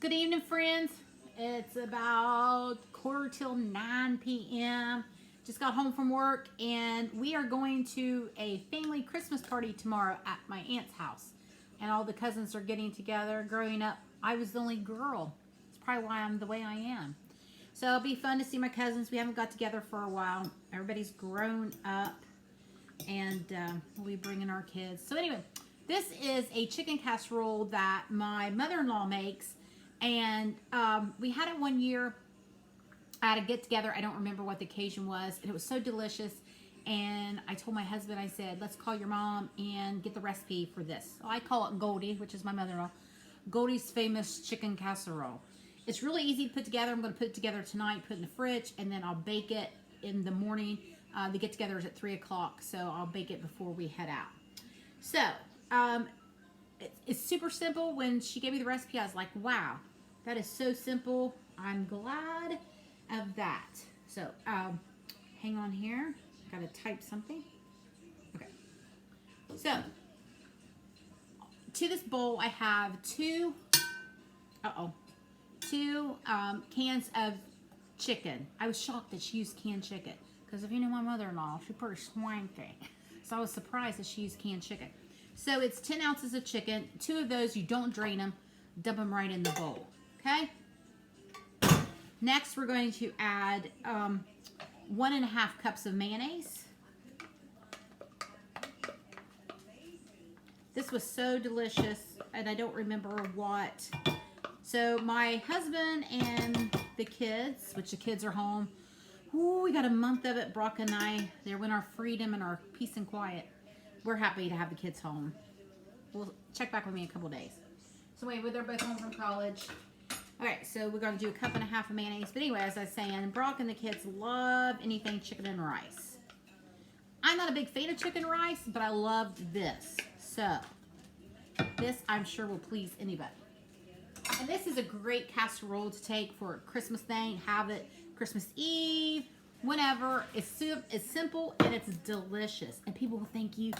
Good evening, friends. It's about 8:45 p.m. Just got home from work, and we are going to a family Christmas party tomorrow at my aunt's house. And all the cousins are getting together. Growing up, I was the only girl. It's probably why I'm the way I am. So it'll be fun to see my cousins. We haven't got together for a while. Everybody's grown up, and we'll be bringing our kids. So anyway, this is a chicken casserole that my mother-in-law makes. And we had it one year at a get-together. I don't remember what the occasion was. And it was so delicious. And I told my husband, I said, let's call your mom and get the recipe for this. So I call it Goldie, which is my mother-in-law. Goldie's famous chicken casserole. It's really easy to put together. I'm going to put it together tonight, put it in the fridge, and then I'll bake it in the morning. The get-together is at 3 o'clock, so I'll bake it before we head out. So, it's super simple. When she gave me the recipe, I was like, wow. That is so simple. I'm glad of that. So, hang on here. Gotta type something. Okay. So, to this bowl, I have two cans of chicken. I was shocked that she used canned chicken. Because if you know my mother-in-law, she's pretty swanky. So I was surprised that she used canned chicken. So it's 10 ounces of chicken. 2 of those, you don't drain them. Dump them right in the bowl. Okay. Next, we're going to add 1.5 cups of mayonnaise. This was so delicious, and I don't remember what. So my husband and the kids, which the kids are home. Ooh, we got a month of it, Brock and I. They went our freedom and our peace and quiet. We're happy to have the kids home. We'll check back with me in a couple days. So anyway, they're both home from college. Okay, so we're going to do 1.5 cups of mayonnaise. But anyway, as I was saying, Brock and the kids love anything chicken and rice. I'm not a big fan of chicken and rice, but I loved this. So, this I'm sure will please anybody. And this is a great casserole to take for a Christmas thing. Have it Christmas Eve, whenever. It's simple and it's delicious. And people will think you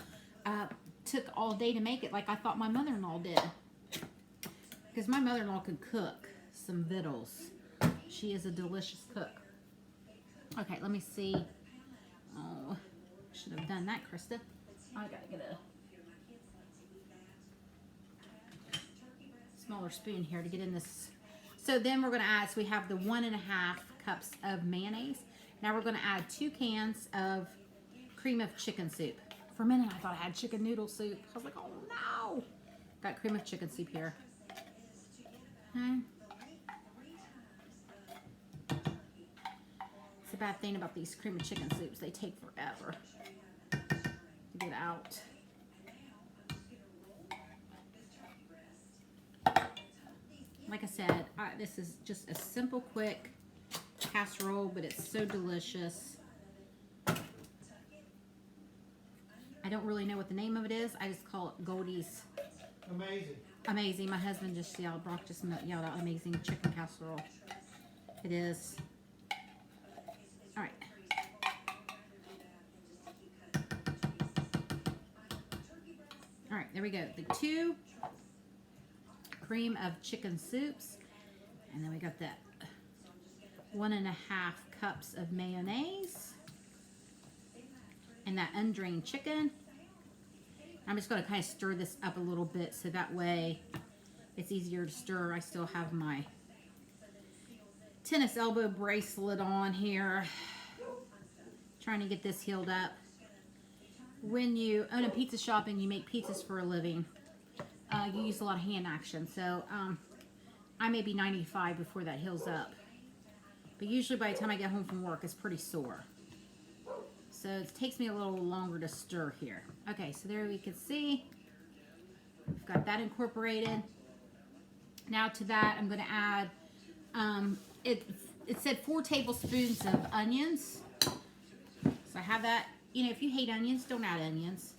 took all day to make it, like I thought my mother-in-law did. Because my mother-in-law could cook some victuals. She is a delicious cook. Okay, let me see. Oh, should have done that, Krista. I gotta get a smaller spoon here to get in this. So then we're gonna add, so we have the 1.5 cups of mayonnaise. Now we're gonna add 2 cans of cream of chicken soup. For a minute I thought I had chicken noodle soup. I was like, oh no. Got cream of chicken soup here. Okay. It's the bad thing about these cream of chicken soups. They take forever to get out. Like I said, this is just a simple, quick casserole, but it's so delicious. I don't really know what the name of it is. I just call it Goldie's. Amazing. Amazing. My husband just yelled, Brock just yelled out amazing chicken casserole. It is. All right. All right, there we go. The 2 cream of chicken soups. And then we got that 1.5 cups of mayonnaise. And that undrained chicken. I'm just going to kind of stir this up a little bit so that way it's easier to stir. I still have my tennis elbow bracelet on here. Trying to get this healed up. When you own a pizza shop and you make pizzas for a living, you use a lot of hand action. So I may be 95 before that heals up. But usually by the time I get home from work, it's pretty sore. So it takes me a little longer to stir here. Okay, so there we can see. We've got that incorporated. Now to that, I'm going to add, it said 4 tablespoons of onions. So I have that. You know, if you hate onions, don't add onions.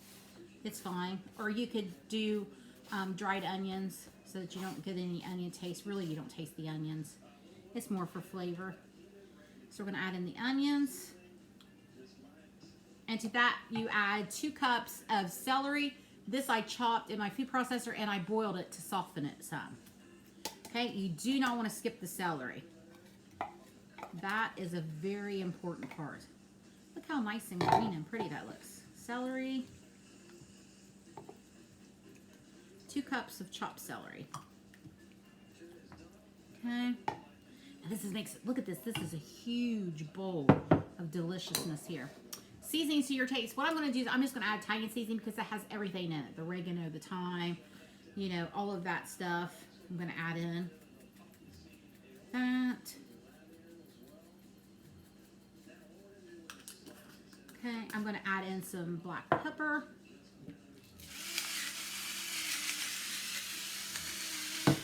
It's fine. Or you could do dried onions so that you don't get any onion taste. Really, you don't taste the onions. It's more for flavor. So we're going to add in the onions. And to that, you add 2 cups of celery. This I chopped in my food processor and I boiled it to soften it some. Okay, you do not want to skip the celery. That is a very important part. Look how nice and green and pretty that looks. Celery. 2 cups of chopped celery. Okay. And this makes it, look at this. This is a huge bowl of deliciousness here. Seasoning to your taste. What I'm going to do is I'm just going to add Italian seasoning because that has everything in it. The oregano, the thyme, you know, all of that stuff. I'm going to add in that. Okay, I'm going to add in some black pepper. I'm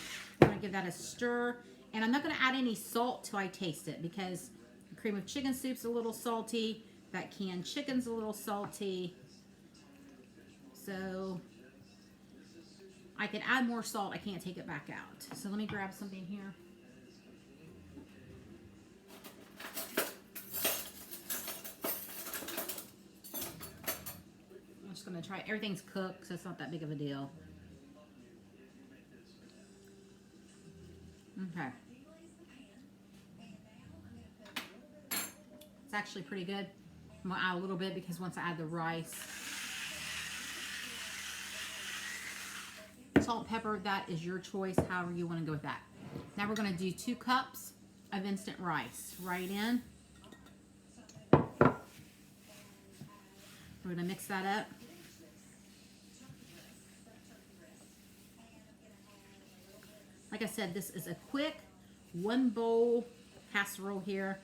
going to give that a stir. And I'm not going to add any salt till I taste it because the cream of chicken soup's a little salty. That canned chicken's a little salty. So I can add more salt. I can't take it back out. So let me grab something here. I'm just going to try. Everything's cooked, so it's not that big of a deal. Okay. It's actually pretty good. I'm going to add a little bit because once I add the rice. Salt, pepper, that is your choice, however you want to go with that. Now we're going to do 2 cups of instant rice. Right in. We're going to mix that up. Like I said, this is a quick 1 bowl casserole here.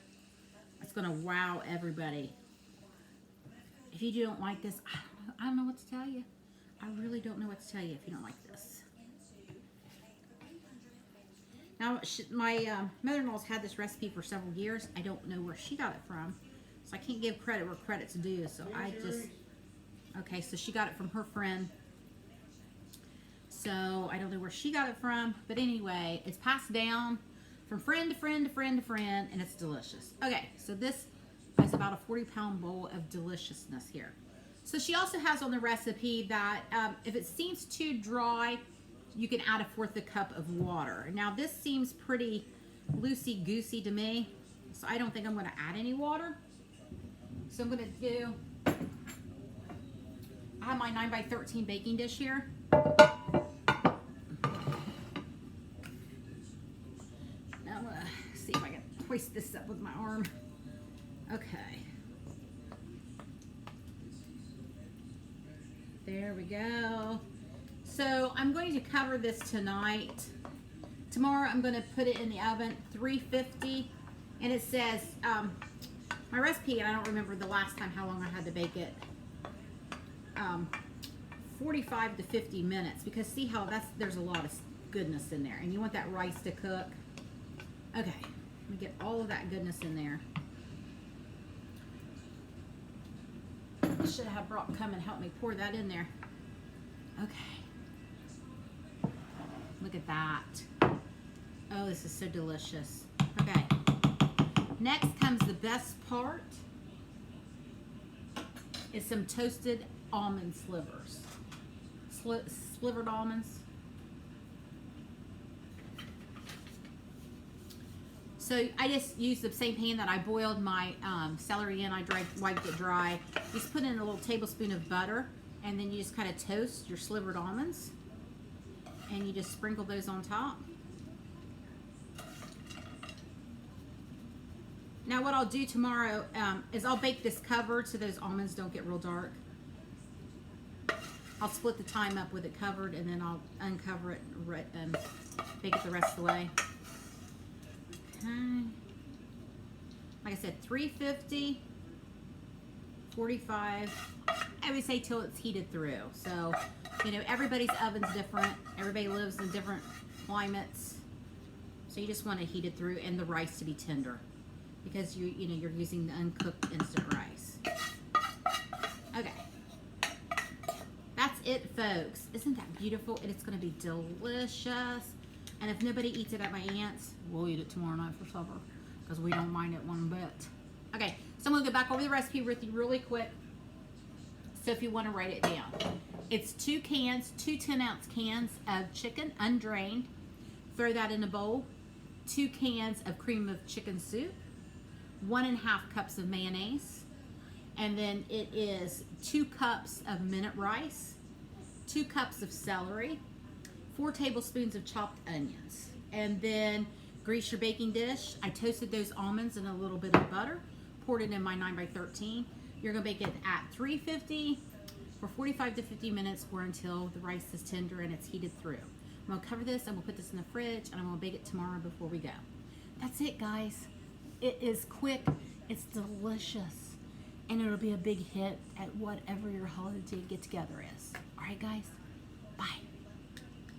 It's going to wow everybody. If you don't like this, I don't know what to tell you. I really don't know what to tell you if you don't like this. Now, my mother-in-law's had this recipe for several years. I don't know where she got it from. So I can't give credit where credit's due. So I just... Okay, so she got it from her friend. So I don't know where she got it from. But anyway, it's passed down from friend to friend to friend to friend. And it's delicious. Okay, so this is about a 40-pound bowl of deliciousness here. So she also has on the recipe that if it seems too dry, you can add 1/4 cup of water. Now this seems pretty loosey-goosey to me, so I don't think I'm going to add any water. So I'm going to do, I have my 9x13 baking dish here. Now I'm going to see if I can hoist this up with my arm. Okay. There we go. So I'm going to cover this tonight. Tomorrow I'm going to put it in the oven, 350. And it says, my recipe, and I don't remember the last time how long I had to bake it, 45 to 50 minutes. Because see how there's a lot of goodness in there. And you want that rice to cook. Okay, let me get all of that goodness in there. I should have Brock come and help me pour that in there. Okay. Look at that. Oh, this is so delicious. Okay. Next comes the best part. Is some toasted almond slivers. Slivered almonds. So I just used the same pan that I boiled my celery in. I wiped it dry. Just put in a little tablespoon of butter, and then you just kind of toast your slivered almonds, and you just sprinkle those on top. Now what I'll do tomorrow is I'll bake this covered so those almonds don't get real dark. I'll split the time up with it covered, and then I'll uncover it and bake it the rest of the way. Okay. Like I said, 350, 45. I would say till it's heated through. So, you know, everybody's oven's different. Everybody lives in different climates. So you just want to heat it through, and the rice to be tender because you're using the uncooked instant rice. Okay. That's it, folks. Isn't that beautiful? And it's going to be delicious. And if nobody eats it at my aunt's, we'll eat it tomorrow night for supper because we don't mind it one bit. Okay, so I'm going to go back over the recipe with you really quick. So if you want to write it down. It's 2 cans, 2 10-ounce cans of chicken, undrained, Throw that in a bowl. 2 cans of cream of chicken soup. 1.5 cups of mayonnaise. And then it is 2 cups of minute rice. 2 cups of celery. 4 tablespoons of chopped onions. And then grease your baking dish. I toasted those almonds in a little bit of butter. Poured it in my 9x13. You're going to bake it at 350 for 45 to 50 minutes or until the rice is tender and it's heated through. I'm going to cover this. I'm going to put this in the fridge and I'm going to bake it tomorrow before we go. That's it, guys. It is quick. It's delicious. And it'll be a big hit at whatever your holiday get-together is. All right, guys? Bye.